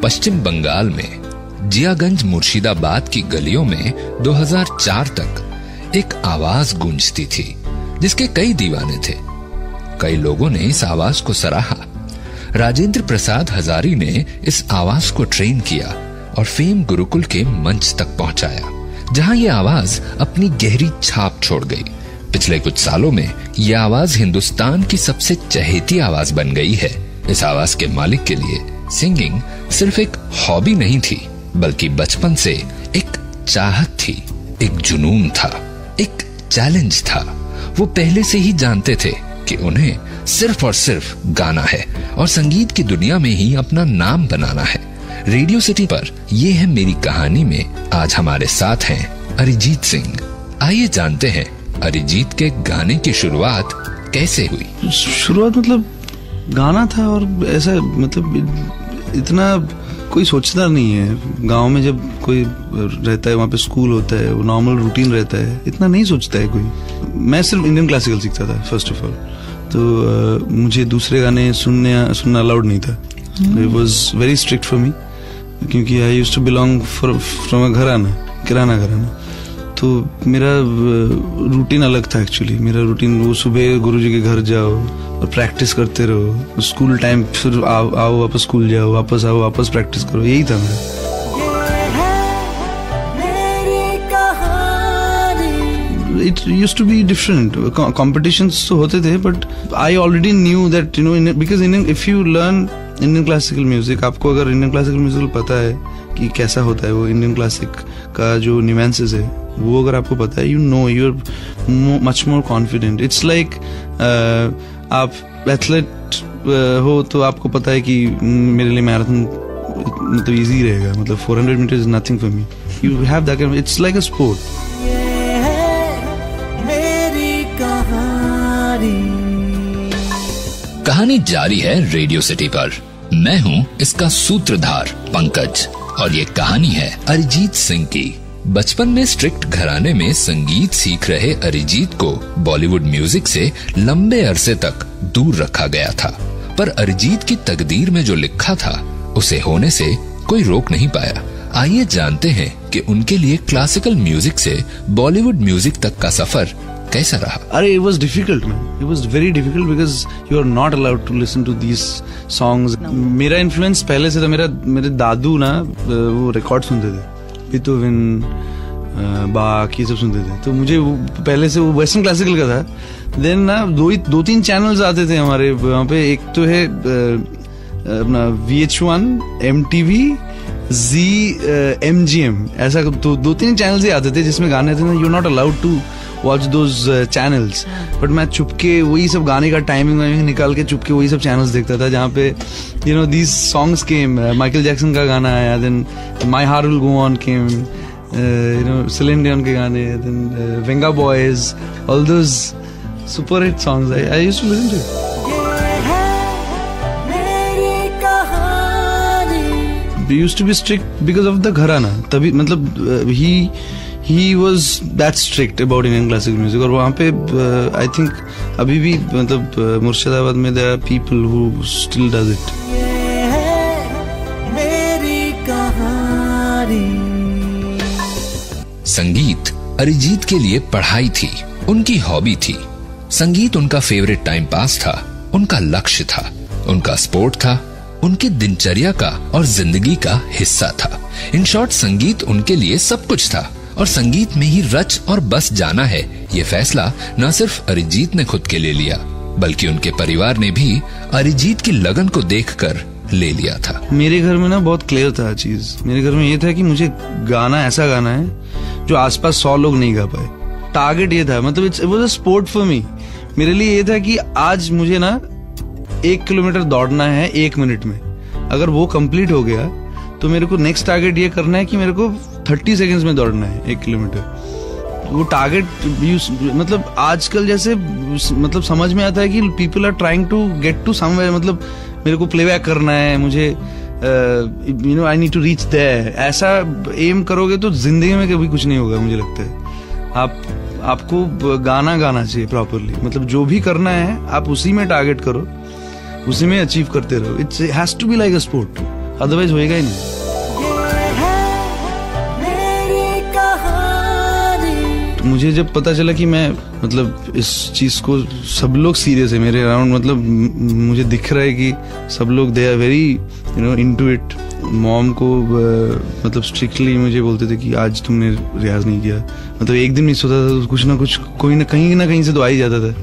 पश्चिम बंगाल में जियागंज मुर्शिदाबाद की गलियों में 2004 तक एक आवाज गूंजती थी जिसके कई दीवाने थे। कई लोगों ने इस आवाज को सराहा। राजेंद्र प्रसाद हजारी ने इस आवाज को ट्रेन किया और फेम गुरुकुल के मंच तक पहुंचाया, जहां ये आवाज अपनी गहरी छाप छोड़ गई। पिछले कुछ सालों में ये आवाज हिंदुस्तान की सबसे चहेती आवाज बन गई है। इस आवाज के मालिक के लिए सिंगिंग सिर्फ एक हॉबी नहीं थी, बल्कि बचपन से एक चाहत थी, एक जुनून था, एक चैलेंज था। वो पहले से ही जानते थे कि उन्हें सिर्फ और सिर्फ गाना है और संगीत की दुनिया में ही अपना नाम बनाना है। रेडियो सिटी पर ये है मेरी कहानी में आज हमारे साथ हैं अरिजीत सिंह। आइए जानते हैं अरिजीत के गाने की शुरुआत कैसे हुई। शुरुआत मतलब गाना था और ऐसा मतलब इतना कोई सोचता नहीं है। गांव में जब कोई रहता है, वहाँ पे स्कूल होता है, वो नॉर्मल रूटीन रहता है, इतना नहीं सोचता है कोई। मैं सिर्फ इंडियन क्लासिकल सीखता था फर्स्ट ऑफ ऑल, तो मुझे दूसरे गाने सुनना अलाउड नहीं था। It was very strict for me, क्योंकि I used to belong from a Kirana gharana. तो मेरा रूटीन अलग था एक्चुअली। मेरा रूटीन वो सुबह गुरुजी के घर जाओ और प्रैक्टिस करते रहो, स्कूल टाइम फिर आओ वापस स्कूल जाओ, वापस आओ वापस प्रैक्टिस करो, यही था मेरा। It used to be different. Competitions तो होते थे, but I already knew that, you know, because if you learn Indian classical music, आपको अगर Indian classical music पता है कि कैसा होता है वो Indian classic का जो nuances है, वो अगर आपको पता है, you know, you're much more confident. It's like आप एथलेट हो तो आपको पता है कि मेरे लिए मैराथन मतलब इजी रहेगा, मतलब 400 meters is nothing for me. You have that kind of, it's like a sport. कहानी जारी है रेडियो सिटी पर। मैं हूँ इसका सूत्रधार पंकज और ये कहानी है अरिजीत सिंह की। बचपन में स्ट्रिक्ट घराने में संगीत सीख रहे अरिजीत को बॉलीवुड म्यूजिक से लंबे अरसे तक दूर रखा गया था, पर अरिजीत की तकदीर में जो लिखा था उसे होने से कोई रोक नहीं पाया। आइए जानते हैं कि उनके लिए क्लासिकल म्यूजिक से बॉलीवुड म्यूजिक तक का सफर कैसा रहा। अरे it was difficult man, it was very difficult because you are not allowed to listen to these songs. मेरा इन्फ्लुएंस पहले से था। मेरे दादू ना वो रिकॉर्ड सुनते थे, बीथोवन, बाक, ये सब सुनते थे, तो मुझे पहले से वो वेस्टर्न क्लासिकल का था। देन ना दो तीन चैनल्स आते थे हमारे वहाँ पे। एक तो है अपना VH1, MTV, MGM, ऐसा दो तीन चैनल्स ही आते थे जिसमें गाने थे ना। You not allowed to watch those channels, but मैं चुपके वही सब गाने का टाइमिंग निकाल के चुपके वही सब चैनल्स देखता था, जहाँ पे you know these songs came. Michael Jackson का गाना आया, then my heart will go on came, you know Celine Dion के गाने, then Vengaboys, all those super hit songs I used to listen to. Used to be strict because of the घराना, तभी मतलब he was that strict about Indian classical music। और वहाँ पे I think अभी भी मतलब मुर्शिदाबाद में there are people who still does it। संगीत अरिजीत के लिए पढ़ाई थी, उनकी हॉबी थी। संगीत उनका फेवरेट टाइम पास था, उनका लक्ष्य था, उनका स्पोर्ट था, उनकी दिनचर्या का और जिंदगी का हिस्सा था। इन शॉर्ट संगीत उनके लिए सब कुछ था और संगीत में ही रच और बस जाना है, ये फैसला न सिर्फ अरिजीत ने खुद के ले लिया, बल्कि उनके परिवार ने भी अरिजीत की लगन को देखकर ले लिया था। मेरे घर में ना बहुत क्लियर था चीज। मेरे घर में ये था कि मुझे गाना ऐसा गाना है जो आसपास 100 लोग नहीं गा पाए। टारगेट ये था, मतलब it was a sport for me. मेरे लिए ये था कि आज मुझे ना 1 किलोमीटर दौड़ना है 1 मिनट में। अगर वो कंप्लीट हो गया तो मेरे को नेक्स्ट टारगेट ये करना है कि मेरे को 30 सेकंड्स में दौड़ना है 1 किलोमीटर। वो टारगेट मतलब आजकल जैसे मतलब समझ में आता है कि people are trying to get to somewhere, मतलब मेरे को प्लेबैक करना है, मुझे you know I need to reach there. ऐसा एम करोगे तो जिंदगी में कभी कुछ नहीं होगा। मुझे लगता है आपको गाना चाहिए प्रॉपरली, मतलब जो भी करना है आप उसी में टारगेट करो, उसी में अचीव करते रहो। It's has to be like a sport. Otherwise होएगा ही नहीं। मुझे जब पता चला कि मैं मतलब इस चीज को सब लोग सीरियस है मेरे अराउंड, मतलब मुझे दिख रहा है कि सब लोग they are very into it. Mom को मतलब स्ट्रिक्टली मुझे बोलते थे कि आज तुमने रियाज नहीं किया, मतलब एक दिन मिस होता था तो कुछ ना कुछ कोई ना कहीं से तो आ ही जाता था।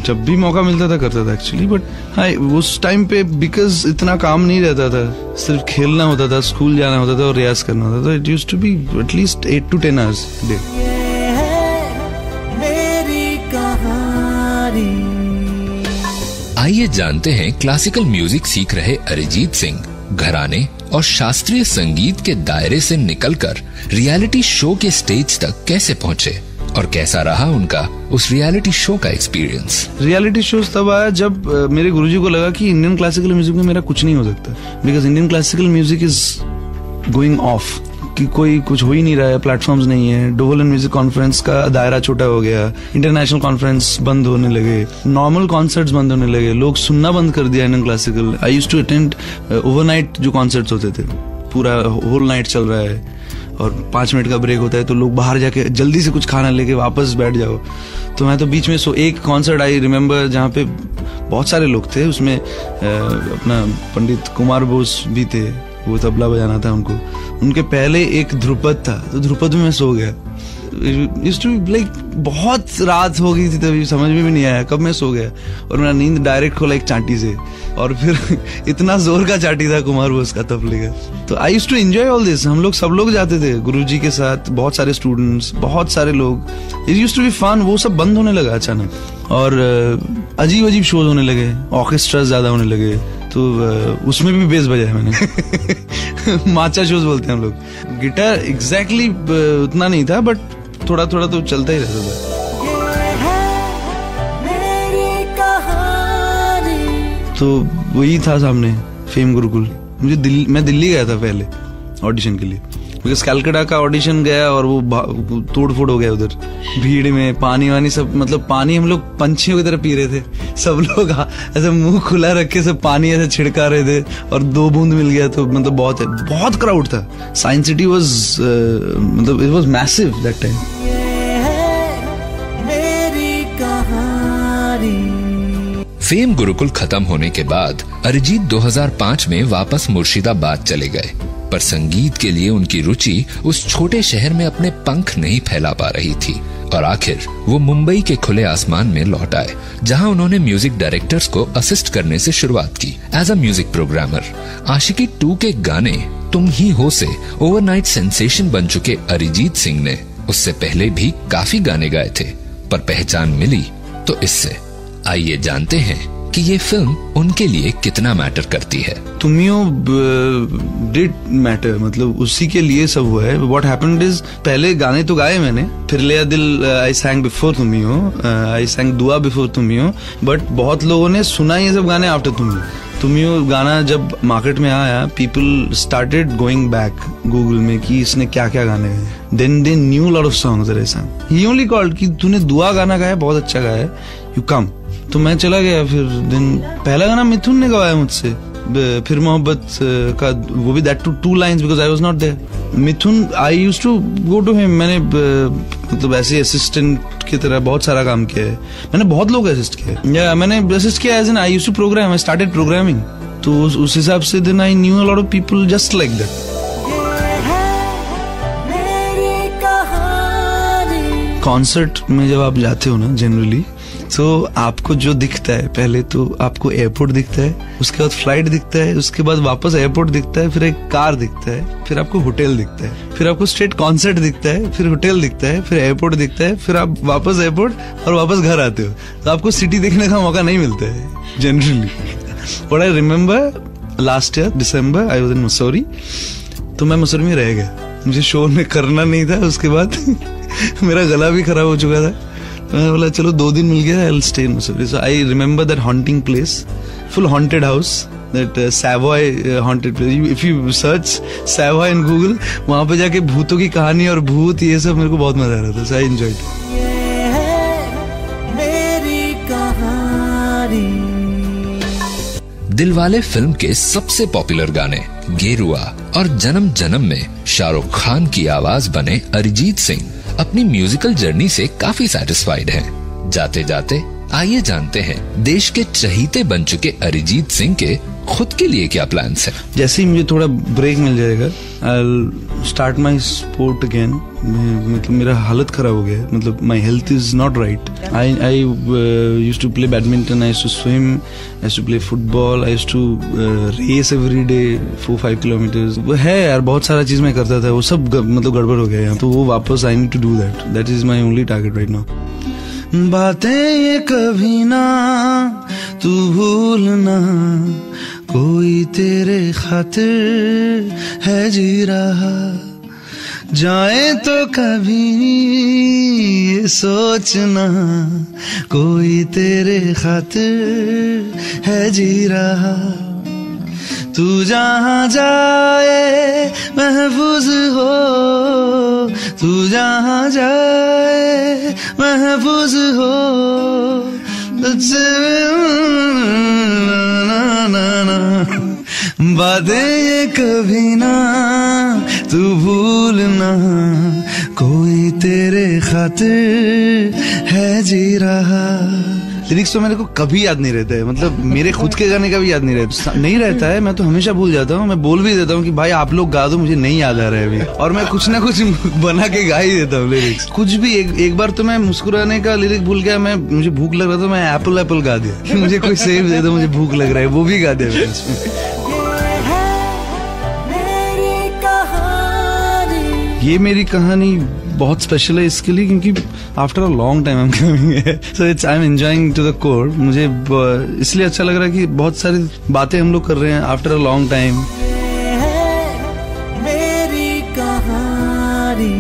जब भी मौका मिलता था करता था एक्चुअली, बट हाँ उस टाइम पे बिकॉज इतना काम नहीं रहता था, सिर्फ खेलना होता था, स्कूल जाना होता था और रियाज करना होता था। It used to be at least 8 to 10 hours a day। आइए जानते हैं क्लासिकल म्यूजिक सीख रहे अरिजीत सिंह घराने और शास्त्रीय संगीत के दायरे से निकलकर रियलिटी शो के स्टेज तक कैसे पहुंचे और कैसा रहा उनका उस रियलिटी शो का एक्सपीरियंस। रियलिटी शोज तब आया जब मेरे गुरुजी को लगा कि इंडियन क्लासिकल म्यूजिक में मेरा कुछ नहीं हो सकता, because Indian classical music is going of, कि कोई कुछ हो ही नहीं रहा है, प्लेटफॉर्म्स नहीं है, डोवल एंड म्यूजिक कॉन्फ्रेंस का दायरा छोटा हो गया, इंटरनेशनल कॉन्फ्रेंस बंद होने लगे, नॉर्मल कॉन्सर्ट्स बंद होने लगे, लोग सुनना बंद कर दिया Indian classical. I used to attend overnight जो कॉन्सर्ट्स होते थे, पूरा होल नाइट चल रहा है और 5 मिनट का ब्रेक होता है तो लोग बाहर जाके जल्दी से कुछ खाना लेके वापस बैठ जाओ। तो मैं तो बीच में एक कॉन्सर्ट आई रिमेम्बर जहाँ पे बहुत सारे लोग थे, उसमें अपना पंडित कुमार बोस भी थे, वो तबला बजाना था उनको। उनके पहले एक ध्रुपद था, तो ध्रुपद में मैं सो गया। लाइक बहुत रात हो गई थी तभी, समझ में भी नहीं आया कब मैं सो गया, और मेरा नींद डायरेक्ट खोला एक चांटी से, और फिर इतना जोर का चांटी था कुमार बोस का तबले का। तो I used to enjoy all this. हम लोग सब लोग जाते थे गुरुजी के साथ, बहुत सारे स्टूडेंट्स, बहुत सारे लोग। It used to be fun. वो सब बंद होने लगा अचानक और अजीब अजीब शोज होने लगे, ऑर्केस्ट्रा ज्यादा होने लगे, तो उसमें भी बेस बजाया मैंने। माचा शोज बोलते हैं हम लोग। गिटार एग्जैक्टली उतना नहीं था, बट थोड़ा थोड़ा तो चलता ही रहता था। तो वही था सामने फेम गुरुकुल। मैं दिल्ली गया था पहले ऑडिशन के लिए, बिकॉज कैलकाटा का ऑडिशन गया और वो तोड़ फोड़ हो गया उधर भीड़ में, पानी वानी सब, मतलब पानी हम लोग पंछियों की तरह पी रहे थे, सब लोग ऐसे मुंह खुला रख के सब पानी ऐसे छिड़का रहे थे, और 2 बूंद मिल गया तो मतलब बहुत क्राउड था। साइंस सिटी वाज मतलब it was massive that time. Fame Gurukul खत्म होने के बाद अरिजीत 2005 में वापस मुर्शिदाबाद चले गए, पर संगीत के लिए उनकी रुचि उस छोटे शहर में अपने पंख नहीं फैला पा रही थी, और आखिर वो मुंबई के खुले आसमान में लौट आए, जहां उन्होंने म्यूजिक डायरेक्टर्स को असिस्ट करने से शुरुआत की एज अ म्यूजिक प्रोग्रामर। आशिकी 2 के गाने तुम ही हो से ओवरनाइट सेंसेशन बन चुके अरिजीत सिंह ने उससे पहले भी काफी गाने गाए थे, पर पहचान मिली तो इससे। आइए जानते हैं कि ये फिल्म उनके लिए कितना मैटर करती है। तुमियो डिड मैटर, मतलब उसी के लिए सब हुआ है। व्हाट हैपेंड इज, पहले गाने तो गाए मैंने, फिर लिया दिल आई सैंग बिफोर तुमियो, आई सैंग दुआ बिफोर तुमियो, बट बहुत लोगों ने सुना ये सब गाने आफ्टर तुमियो। तुमियो गाना जब मार्केट में आया, people started going back Google में कि इसने क्या क्या गाने गाए। Then they knew lot of songs that I sang. He only called कि तूने दुआ गाना गाया, बहुत अच्छा गाया, यू कम। तो मैं चला गया। फिर दिन पहला गाना मिथुन ने गवाया मुझसे, फिर मोहब्बत का, वो भी that two 2 lines because I was not there. Mithun I used to go to him. मैंने मतलब ऐसे असिस्टेंट की तरह बहुत सारा काम किया है, मैंने बहुत लोग असिस्ट किया या मैंने असिस्ट किया as an I used to program, I started programming. तो उस हिसाब से then I knew a lot of people just like that. Concert में जब आप जाते हो ना जनरली, तो आपको जो दिखता है, पहले तो आपको एयरपोर्ट दिखता है, उसके बाद फ्लाइट दिखता है, उसके बाद वापस एयरपोर्ट दिखता है, फिर एक कार दिखता है, फिर आपको होटल दिखता है, फिर आपको स्ट्रेट कॉन्सर्ट दिखता है, फिर होटल दिखता है, फिर एयरपोर्ट दिखता है, फिर आप वापस एयरपोर्ट और वापस घर आते हो। तो आपको सिटी देखने का मौका नहीं मिलता है generally. But I remember last year December I was in Mussoorie, तो मैं मसूरी में रह गया, मुझे शो में करना नहीं था। उसके बाद मेरा गला भी खराब हो चुका था, मैंने बोला चलो 2 दिन मिल गया, I'll stay in Mussoorie. So I remember that haunting place, full haunted house, that Savoy haunted place. If you search Savoy in Google, वहाँ पे जाके भूतों की कहानी और भूत ये सब मेरे को बहुत मजा आ रहा था. So I enjoyed it. ये है मेरी कहानी। दिलवाले फिल्म के सबसे पॉपुलर गाने गेरुआ और जन्म जन्म में शाहरुख खान की आवाज बने अरिजीत सिंह अपनी म्यूजिकल जर्नी से काफी सेटिस्फाइड हैं। जाते जाते आइए जानते हैं देश के चहीते बन चुके अरिजीत सिंह के खुद के लिए क्या प्लान्स हैं। जैसे ही मुझे थोड़ा ब्रेक मिल जाएगा I'll start my sport again। मतलब मेरा हालत खराब हो गया है, मतलब my health is not right। I used to play badminton, I used to swim, I used to play football, I used to race every day 4-5 kilometers। वो है यार, बहुत सारा चीज मैं करता था, वो सब मतलब गड़बड़ हो गया यहाँ, तो वो वापस I need to do that। That is my only target right now। बातें ये कभी ना तू भूलना, कोई तेरे खातिर है जी रहा, जाए तो कभी ये सोचना, कोई तेरे खातिर है जी रहा, तू जहाँ जाए महफूज हो, तू जहाँ जाए महफूज हो, बातें ये कभी ना तू भूलना, कोई तेरे खातिर है जी रहा। लिरिक्स तो मेरे को कभी याद नहीं रहता है, मतलब मेरे खुद के गाने का भी याद नहीं रहता है। मैं तो हमेशा भूल जाता हूँ, मैं बोल भी देता हूँ कि भाई आप लोग गा दो, मुझे नहीं याद आ रहा है अभी, और मैं कुछ ना कुछ बना के गा ही देता हूँ लिरिक्स। कुछ भी एक बार तो मैं मुस्कुराने का लिरिक भूल गया, मुझे भूख लग रहा था, मैं एप्पल गा दिया। मुझे कोई सेब दे दो, मुझे भूख लग रहा है, वो भी गा दिया इसमें। ये मेरी कहानी बहुत स्पेशल है इसके लिए क्योंकि after a long time I am coming here, so it's I am enjoying to the core. मुझे इसलिए अच्छा लग रहा है कि बहुत सारी बातें हम लोग कर रहे हैं आफ्टर अ लॉन्ग टाइम। मेरी कहानी।